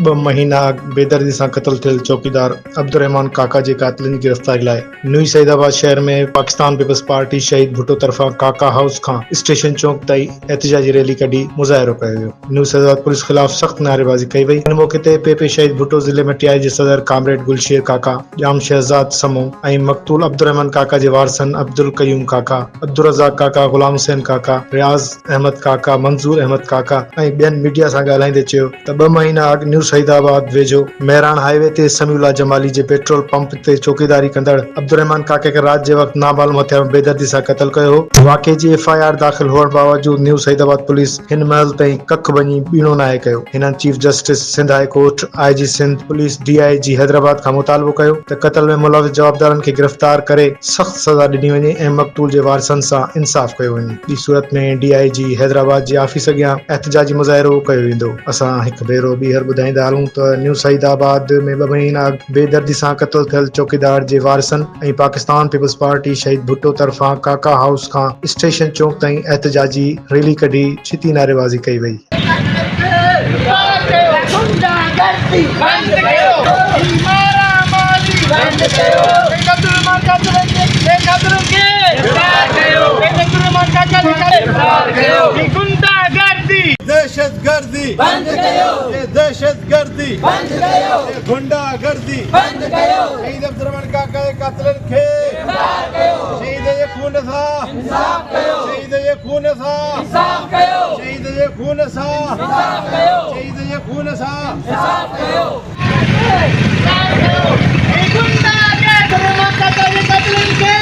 ॿ महीना बेदर्दी सां क़त्ल थियल चौकीदार अब्दुर्रहमान काका जे कातिलनि जी गिरफ़्तारी लाइ न्यू सईदाबाद शहर में पाकिस्तान पीपल्स पार्टी शहीद भुट्टो तरफ़ां काका हाउस खां स्टेशन चौक ताईं एहतिजाजी रैली कढी मुज़ाहिरो कयो वियो। न्यू सईदाबाद पुलिस ख़िलाफ़ सख़्त नारेबाज़ी कई वई। हिन मौक़े ते पेपे शहीद भुट्टो ज़िले मटियाई जे सदर कामरेड गुलशेर काका, जाम शहज़ाद समूह ऐं मक़तूल अब्दुर्रहमान काका जे वारसनि अब्दुल क़यूम काका, अब्दुल रज़ाक काका, गुलाम हुसैन काका, रियाज़ अहमद काका, मंज़ूर अहमद काका ऐं ॿियनि मीडिया सां ॻाल्हाईंदे चयो त 2 महीना अॻु न्यू सईदाबाद वेझो मेहरान हाईवे ते समीउल्लाह जमाली जे पेट्रोल पंप ते चौकीदारी कंदड़ अब्दुर्रहमान काके खे राति जे वक़्तु नामालूम हथियार बेदर्दी सां क़त्ल कयो हो। वाक़े जी FIR दाख़िल हुअण बावजूदि न्यू सईदाबाद पुलिस हिन महिल ताईं कख वञी बीणो नाहे कयो। हिननि chief justice Sindh high court, IG Sindh police, DIG Hyderabad खां मुतालबो कयो त क़त्ल में मुलविस जवाबदारनि खे गिरफ़्तार करे सख़्त सज़ा ॾिनी वञे ऐं मक़तूल जे वारसनि सां इंसाफ़ कयो वञे। ॿी सूरत में DIG हैदराबाद जे ऑफिस अॻियां एहतिजाजी मुज़ाहिरो कयो वेंदो। असां हिकु भेरो ॿीहर ॿुधाईंदा हलूं त न्यू सईदाबाद में 2 महीना बेदर्दी सां क़त्ल थियल चौकीदार जे वारसनि ऐं पाकिस्तान पीपल्स पार्टी शहीद भुट्टो तरफ़ां काका हाउस खां स्टेशन चौक ताईं एहतिजाजी रैली कढी छिती नारेबाज़ी कई वई। दहशतगर्दी बंद कयो, दहशतगर्दी बंद कयो, गुंडागर्दी बंद कयो, शहीद अब्दुर्रहमान काका जे कातिलनि खे गिरफ़्तार कयो, शहीद जे खून सां इंसाफ़ कयो, शहीद जे खून सां इंसाफ़ कयो, शहीद जे खून सां इंसाफ़ कयो, शहीद जे खून सां इंसाफ़ कयो। गुंडागर्दी अब्दुर्रहमान काका जे कातिलनि खे